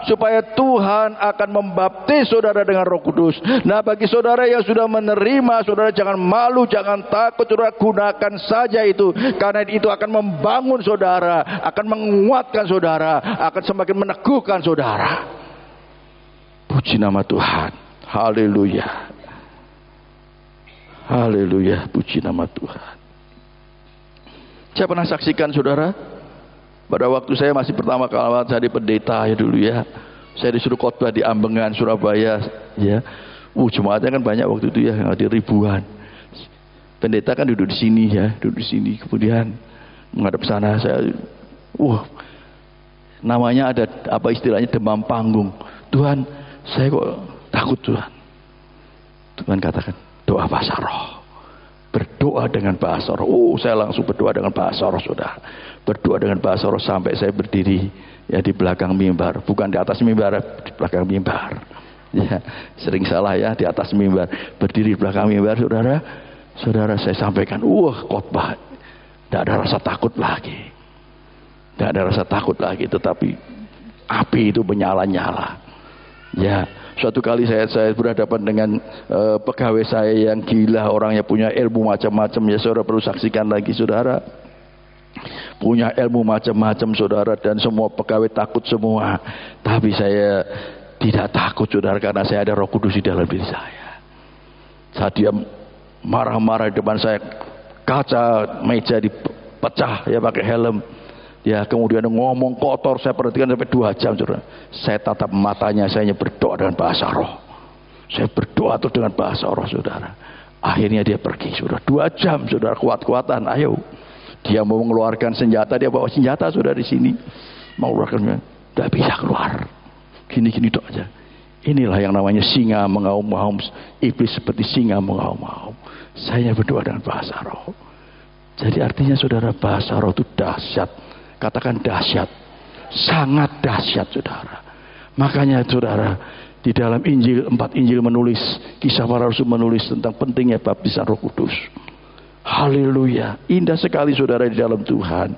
supaya Tuhan akan membaptis saudara dengan Roh Kudus. Nah, bagi saudara yang sudah menerima, saudara jangan malu, jangan takut, saudara gunakan saja itu, karena itu akan membangun saudara, akan menguatkan saudara, akan semakin meneguhkan saudara. Puji nama Tuhan. Haleluya. Haleluya. Puji nama Tuhan. Saya pernah saksikan saudara, pada waktu saya masih pertama kali jadi pendeta ya dulu ya. Saya disuruh khotbah di Ambengan, Surabaya ya. Jemaatnya kan banyak waktu itu ya, ada ribuan. Pendeta kan duduk di sini ya, duduk di sini, kemudian menghadap sana. Saya namanya ada apa istilahnya, demam panggung. Tuhan, saya kok takut Tuhan. Tuhan katakan, doa bahasa roh. Berdoa dengan bahasa roh. Saya langsung berdoa dengan bahasa roh saudara. Berdoa dengan bahasa roh sampai saya berdiri ya di belakang mimbar. Bukan di atas mimbar, di belakang mimbar. Ya, sering salah ya, di atas mimbar. Berdiri di belakang mimbar saudara. Saudara saya sampaikan, khotbah. Tidak ada rasa takut lagi. Tidak ada rasa takut lagi, tetapi api itu menyala-nyala. Ya, suatu kali saya berhadapan dengan pegawai saya yang gila, orangnya punya ilmu macam-macam ya, saudara perlu saksikan lagi saudara. Punya ilmu macam-macam saudara, dan semua pegawai takut semua. Tapi saya tidak takut saudara, karena saya ada Roh Kudus di dalam diri saya. Saat dia marah-marah di depan saya, kaca meja dipecah ya pakai helm. Ya, kemudian ngomong kotor, saya perhatikan sampai 2 jam saudara. Saya tatap matanya, saya berdoa dengan bahasa roh. Saya berdoa tuh dengan bahasa roh saudara. Akhirnya dia pergi saudara. 2 jam saudara, kuat-kuatan, ayo. Dia mau mengeluarkan senjata, dia bawa senjata saudara di sini. Mau mengeluarkan, tidak bisa keluar. Gini-gini doa aja. Inilah yang namanya singa mengaum-ngaum. Iblis seperti singa mengaum-ngaum. Saya berdoa dengan bahasa roh. Jadi artinya saudara, bahasa roh itu dahsyat. Katakan dahsyat, sangat dahsyat saudara. Makanya saudara, di dalam Injil, 4 Injil menulis, Kisah Para Rasul menulis tentang pentingnya baptisan Roh Kudus. Haleluya, indah sekali saudara di dalam Tuhan.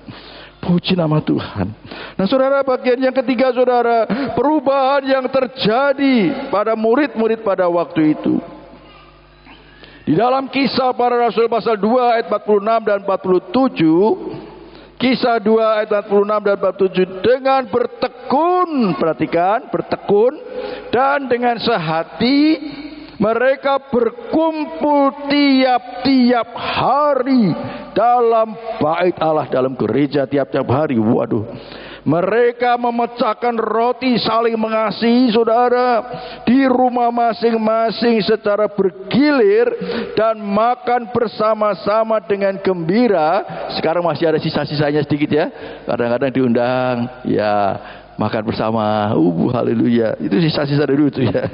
Puji nama Tuhan. Nah saudara, bagian yang ketiga saudara, perubahan yang terjadi pada murid-murid pada waktu itu. Di dalam Kisah Para Rasul pasal 2 ayat 46 dan 47, Kisah 2 ayat 46 dan 47, dengan bertekun, perhatikan, bertekun dan dengan sehati mereka berkumpul tiap-tiap hari dalam bait Allah, dalam gereja tiap-tiap hari. Waduh, Mereka memecahkan roti saling mengasihi, saudara, di rumah masing-masing secara bergilir dan makan bersama-sama dengan gembira. Sekarang masih ada sisa-sisanya sedikit ya. Kadang-kadang diundang, ya makan bersama. Haleluya. Itu sisa-sisa dari itu ya.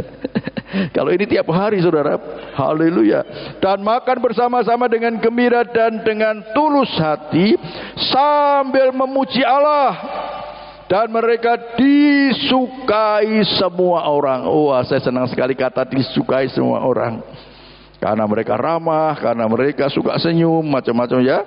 Kalau ini tiap hari, saudara. Haleluya. Dan makan bersama-sama dengan gembira dan dengan tulus hati sambil memuji Allah. Dan mereka disukai semua orang. Oh, saya senang sekali kata disukai semua orang. Karena mereka ramah, karena mereka suka senyum, macam-macam ya.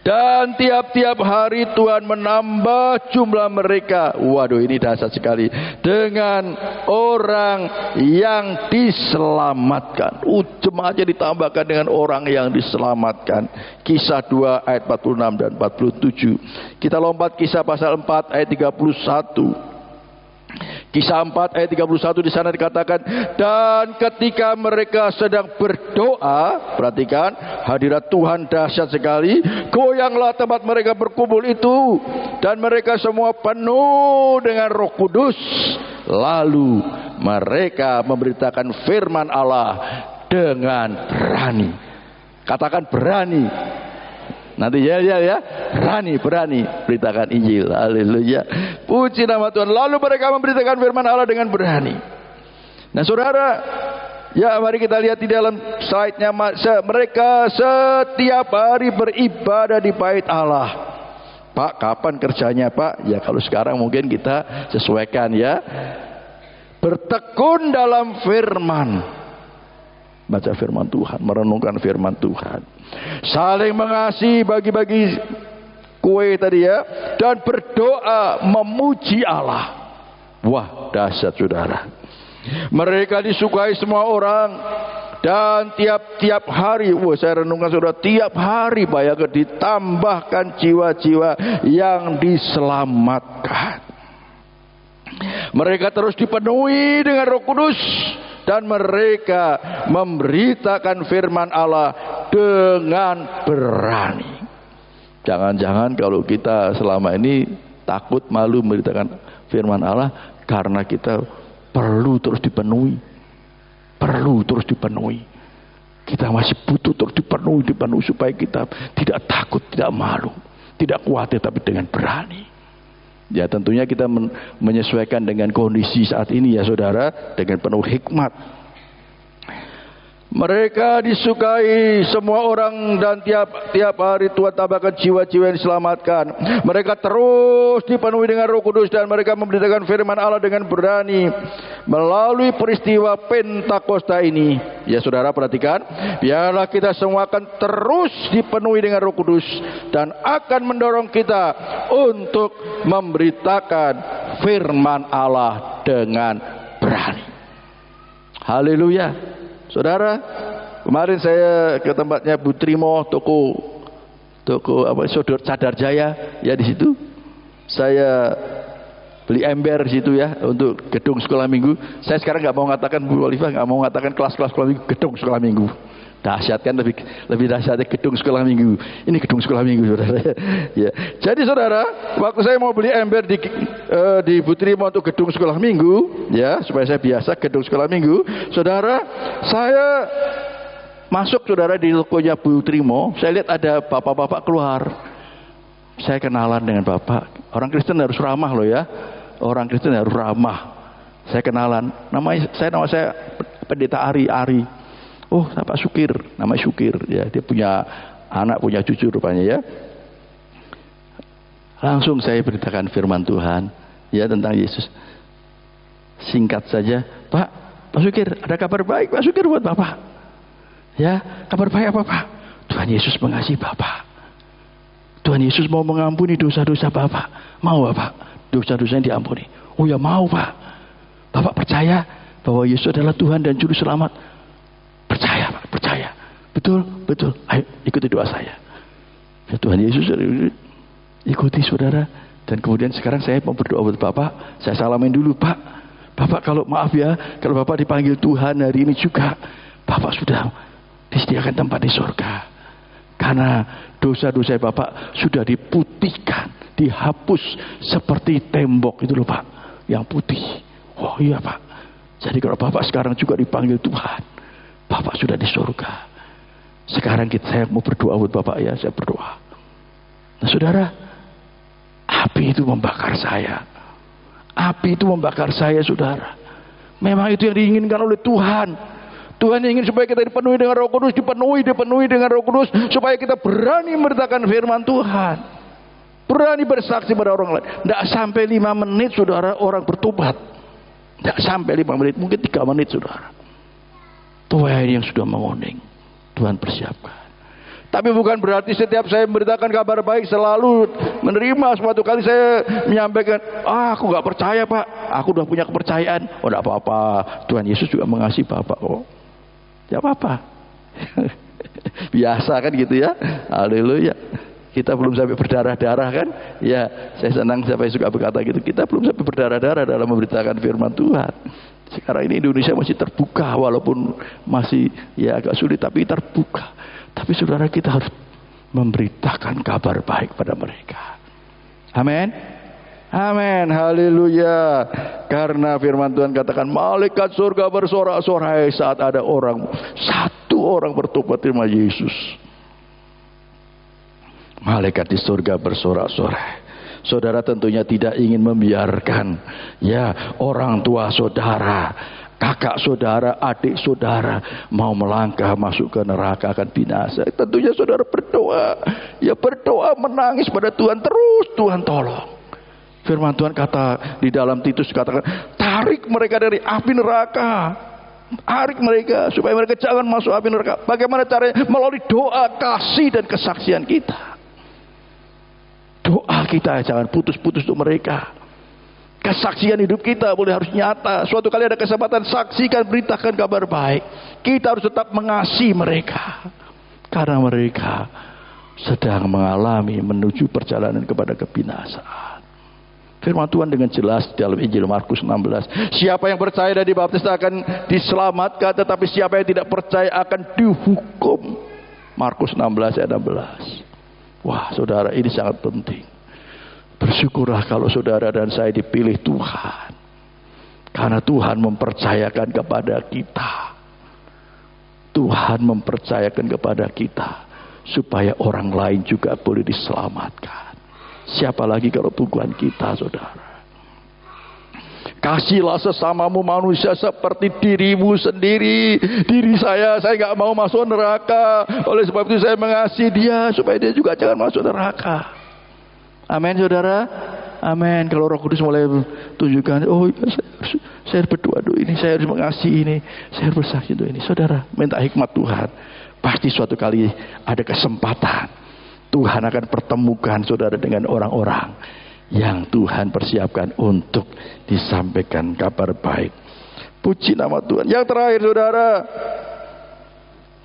Dan tiap-tiap hari Tuhan menambah jumlah mereka. Waduh, ini dahsyat sekali. Dengan orang yang diselamatkan. Jemaatnya ditambahkan dengan orang yang diselamatkan. Kisah 2 ayat 46 dan 47. Kita lompat kisah pasal 4 ayat 31. Kisah 4 ayat 31 di sana dikatakan, dan ketika mereka sedang berdoa, perhatikan, hadirat Tuhan dahsyat sekali, goyanglah tempat mereka berkumpul itu, dan mereka semua penuh dengan Roh Kudus. Lalu mereka memberitakan firman Allah dengan berani. Katakan berani. Nanti ya, berani beritakan Injil. Haleluya. Puji nama Tuhan. Lalu mereka memberitakan firman Allah dengan berani. Nah, saudara, ya mari kita lihat di dalam slide-nya. Mereka setiap hari beribadah di bait Allah. Pak, kapan kerjanya, Pak? Ya kalau sekarang mungkin kita sesuaikan ya. Bertekun dalam firman. Baca firman Tuhan, merenungkan firman Tuhan, saling mengasihi, bagi-bagi kue tadi ya, dan berdoa memuji Allah. Wah, dahsyat saudara. Mereka disukai semua orang, dan tiap-tiap hari, saya renungkan saudara, tiap hari bayangkan ditambahkan jiwa-jiwa yang diselamatkan. Mereka terus dipenuhi dengan Roh Kudus. Dan mereka memberitakan firman Allah dengan berani. Jangan-jangan kalau kita selama ini takut, malu memberitakan firman Allah karena kita perlu terus dipenuhi. Kita masih butuh terus dipenuhi supaya kita tidak takut, tidak malu, tidak khawatir, tapi dengan berani. Ya tentunya kita menyesuaikan dengan kondisi saat ini ya saudara, dengan penuh hikmat. Mereka disukai semua orang, dan tiap hari Tuhan tambahkan jiwa-jiwa yang diselamatkan. Mereka terus dipenuhi dengan Roh Kudus, dan mereka memberitakan firman Allah dengan berani. Melalui peristiwa Pentakosta ini, ya saudara perhatikan, biarlah kita semua akan terus dipenuhi dengan Roh Kudus, dan akan mendorong kita untuk memberitakan firman Allah dengan berani. Haleluya. Saudara, kemarin saya ke tempatnya Bu Trimo, toko Sodor Cadar Jaya, ya di situ saya beli ember di situ ya untuk gedung sekolah minggu. Saya sekarang nggak mau mengatakan, Bu Olivia nggak mau mengatakan kelas-kelas sekolah minggu, gedung sekolah minggu. Dahsyat kan, lebih dahsyatnya gedung sekolah minggu. Ini gedung sekolah minggu, saudara. Ya. Jadi saudara, waktu saya mau beli ember di Bu Trimo untuk gedung sekolah minggu, ya supaya saya biasa gedung sekolah minggu, saudara, saya masuk saudara di tokonya Bu Trimo, saya lihat ada bapak-bapak keluar. Saya kenalan dengan bapak. Orang Kristen harus ramah loh ya. Orang Kristen harus ramah. Saya kenalan. Nama saya Pendeta Ari. Oh, Pak Sukir, namanya Sukir ya. Dia punya anak, punya cucu rupanya ya. Langsung saya beritakan firman Tuhan ya tentang Yesus. Singkat saja, Pak Sukir, ada kabar baik Pak Sukir buat Bapak. Ya, kabar baik apa Pak? Tuhan Yesus mengasihi Bapak. Tuhan Yesus mau mengampuni dosa-dosa Bapak. Mau Bapak? Dosa-dosanya diampuni. Oh ya mau Pak. Bapak percaya bahwa Yesus adalah Tuhan dan Juru Selamat? Percaya Pak, percaya. Betul. Ayo ikuti doa saya. Ya, Tuhan Yesus ikuti saudara. Dan kemudian sekarang saya mau berdoa buat Bapak. Saya salamin dulu Pak. Bapak kalau maaf ya, kalau Bapak dipanggil Tuhan hari ini juga, Bapak sudah disediakan tempat di surga. Karena dosa-dosa Bapak sudah diputihkan, dihapus seperti tembok itu loh Pak, yang putih. Oh iya Pak. Jadi kalau Bapak sekarang juga dipanggil Tuhan, Bapak sudah di surga. Sekarang saya mau berdoa buat Bapak ya, saya berdoa. Nah saudara, api itu membakar saya. Api itu membakar saya saudara. Memang itu yang diinginkan oleh Tuhan. Tuhan ingin supaya kita dipenuhi dengan Roh Kudus, dipenuhi dengan Roh Kudus, supaya kita berani memberitakan firman Tuhan, berani bersaksi pada orang lain. Tidak sampai 5 menit saudara orang bertobat, tidak sampai 5 menit, mungkin 3 menit saudara. Tuhan yang sudah menguning, Tuhan persiapkan. Tapi bukan berarti setiap saya memberitakan kabar baik selalu menerima. Suatu kali saya menyampaikan, aku gak percaya Pak, aku udah punya kepercayaan. Oh tidak apa-apa, Tuhan Yesus juga mengasihi Bapak kok. Ya apa-apa. Biasa kan gitu ya. Haleluya. Kita belum sampai berdarah-darah kan. Ya, saya senang siapa yang suka berkata gitu. Kita belum sampai berdarah-darah dalam memberitakan firman Tuhan. Sekarang ini Indonesia masih terbuka, walaupun masih ya agak sulit, tapi terbuka. Tapi saudara, kita harus memberitakan kabar baik pada mereka. Amin. Amin. Haleluya. Karena firman Tuhan katakan, malaikat surga bersorak-sorai saat ada satu orang bertobat terima Yesus. Malaikat di surga bersorak-sorai. Saudara tentunya tidak ingin membiarkan ya orang tua saudara, kakak saudara, adik saudara mau melangkah masuk ke neraka akan binasa. Tentunya saudara berdoa, ya berdoa menangis pada Tuhan terus, Tuhan tolong. Firman Tuhan kata di dalam Titus katakan, tarik mereka dari api neraka. Tarik mereka supaya mereka jangan masuk api neraka. Bagaimana caranya? Melalui doa, kasih dan kesaksian kita. Doa kita jangan putus-putus untuk mereka. Kesaksian hidup kita boleh harus nyata. Suatu kali ada kesempatan, saksikan, beritakan kabar baik. Kita harus tetap mengasihi mereka, karena mereka sedang mengalami menuju perjalanan kepada kebinasaan. Firman Tuhan dengan jelas dalam Injil Markus 16. Siapa yang percaya dan dibaptis akan diselamatkan, tetapi siapa yang tidak percaya akan dihukum. Markus 16 ayat 16. Wah saudara, ini sangat penting. Bersyukurlah kalau saudara dan saya dipilih Tuhan, karena Tuhan mempercayakan kepada kita. Tuhan mempercayakan kepada kita supaya orang lain juga boleh diselamatkan. Siapa lagi kalau bukan kita saudara. Kasihlah sesamamu manusia seperti dirimu sendiri. Diri saya gak mau masuk neraka. Oleh sebab itu saya mengasihi dia supaya dia juga jangan masuk neraka. Amin saudara. Amin. Kalau Roh Kudus mulai tunjukkan, oh ya, saya berdoa doa ini, saya harus mengasihi ini, saya harus bersaksi doa ini. Saudara, minta hikmat Tuhan. Pasti suatu kali ada kesempatan Tuhan akan pertemukan saudara dengan orang-orang yang Tuhan persiapkan untuk disampaikan kabar baik. Puji nama Tuhan. Yang terakhir saudara,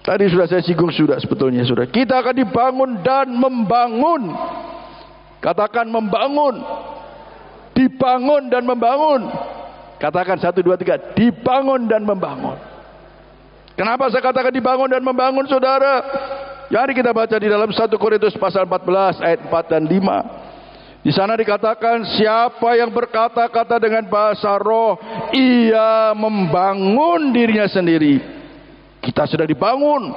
tadi sudah saya singgung sebetulnya saudara, kita akan dibangun dan membangun. Katakan membangun. Dibangun dan membangun. Katakan 1, 2, 3, dibangun dan membangun. Kenapa saya katakan dibangun dan membangun saudara? Mari kita baca di dalam 1 Korintus pasal 14 ayat 4 dan 5. Di sana dikatakan, siapa yang berkata-kata dengan bahasa roh, ia membangun dirinya sendiri. Kita sudah dibangun.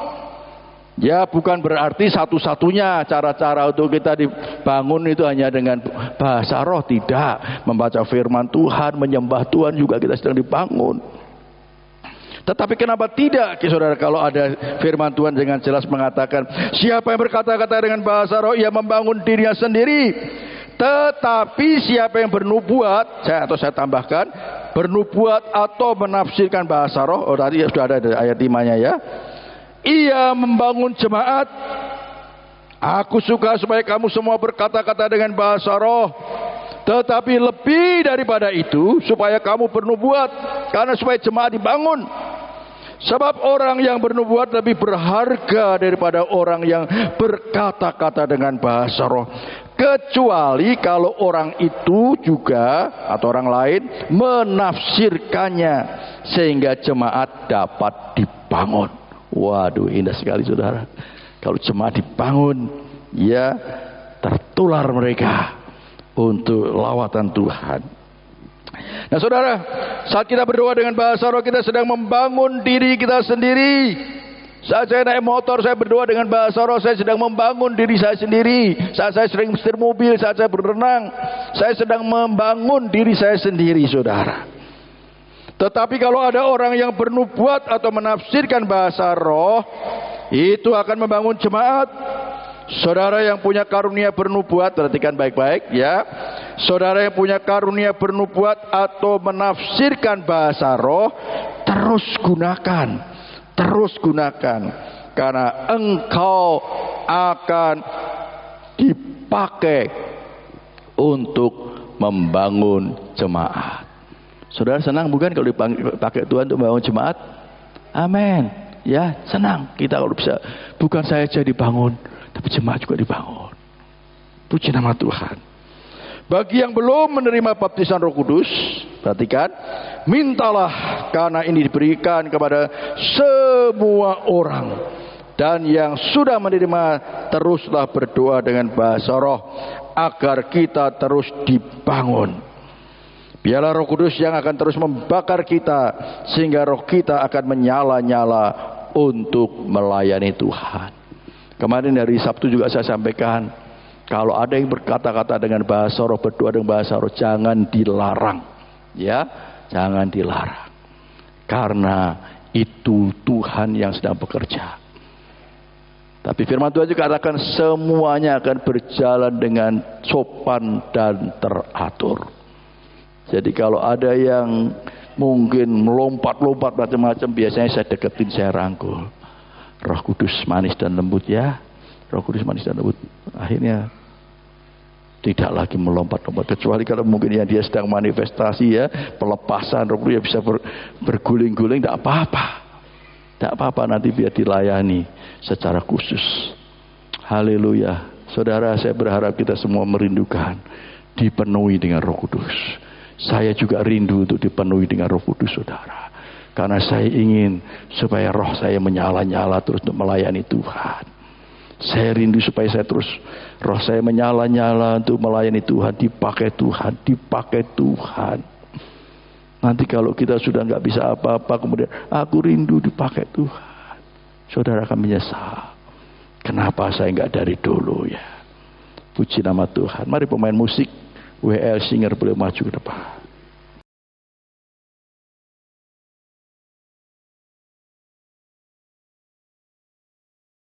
Ya, bukan berarti satu-satunya cara-cara untuk kita dibangun itu hanya dengan bahasa roh. Tidak. Membaca firman Tuhan, menyembah Tuhan juga kita sedang dibangun. Tetapi kenapa tidak, saudara, kalau ada firman Tuhan dengan jelas mengatakan, siapa yang berkata-kata dengan bahasa roh, ia membangun dirinya sendiri. Tetapi siapa yang bernubuat, saya tambahkan, bernubuat atau menafsirkan bahasa roh, tadi sudah ada ayat 5-nya ya, ia membangun jemaat. Aku suka supaya kamu semua berkata-kata dengan bahasa roh, tetapi lebih daripada itu, supaya kamu bernubuat, karena supaya jemaat dibangun. Sebab orang yang bernubuat lebih berharga daripada orang yang berkata-kata dengan bahasa roh, kecuali kalau orang itu juga atau orang lain menafsirkannya, sehingga jemaat dapat dibangun. Waduh, indah sekali saudara. Kalau jemaat dibangun, ya tertular mereka untuk lawatan Tuhan. Nah saudara, saat kita berdoa dengan bahasa roh, kita sedang membangun diri kita sendiri. Saat saya naik motor, saya berdoa dengan bahasa roh, saya sedang membangun diri saya sendiri. Saat saya sering setir mobil, saat saya berenang, saya sedang membangun diri saya sendiri, saudara. Tetapi kalau ada orang yang bernubuat atau menafsirkan bahasa roh, itu akan membangun jemaat. Saudara yang punya karunia bernubuat, perhatikan baik-baik ya. Saudara yang punya karunia bernubuat atau menafsirkan bahasa roh, terus gunakan. Terus gunakan, karena engkau akan dipakai untuk membangun jemaat. Saudara senang bukan kalau dipakai Tuhan untuk membangun jemaat? Amin. Ya, senang kita kalau bisa. Bukan saya saja dibangun, tapi jemaat juga dibangun. Puji nama Tuhan. Bagi yang belum menerima baptisan Roh Kudus, perhatikan, mintalah, karena ini diberikan kepada semua orang. Dan yang sudah menerima, teruslah berdoa dengan bahasa roh, agar kita terus dibangun. Biarlah Roh Kudus yang akan terus membakar kita, sehingga roh kita akan menyala-nyala untuk melayani Tuhan. Kemarin hari Sabtu juga saya sampaikan, kalau ada yang berkata-kata dengan bahasa roh, berdoa dengan bahasa roh, jangan dilarang. Ya, jangan dilarang. Karena itu Tuhan yang sedang bekerja. Tapi firman Tuhan juga katakan semuanya akan berjalan dengan sopan dan teratur. Jadi kalau ada yang mungkin melompat-lompat macam-macam, biasanya saya deketin, saya rangkul. Roh Kudus manis dan lembut ya. Roh Kudus manis dan lembut. Akhirnya tidak lagi melompat-lompat, kecuali kalau mungkin ya dia sedang manifestasi ya, pelepasan Roh Kudus ya bisa berguling-guling, tidak apa-apa. Tidak apa-apa, nanti biar dilayani secara khusus. Haleluya. Saudara, saya berharap kita semua merindukan dipenuhi dengan Roh Kudus. Saya juga rindu untuk dipenuhi dengan Roh Kudus, saudara. Karena saya ingin supaya roh saya menyala-nyala terus untuk melayani Tuhan. Saya rindu supaya saya terus, roh saya menyala-nyala untuk melayani Tuhan, dipakai Tuhan, dipakai Tuhan. Nanti kalau kita sudah nggak bisa apa-apa, kemudian aku rindu dipakai Tuhan, saudara akan menyesal. Kenapa saya nggak dari dulu ya? Puji nama Tuhan. Mari pemain musik WL Singer boleh maju ke depan.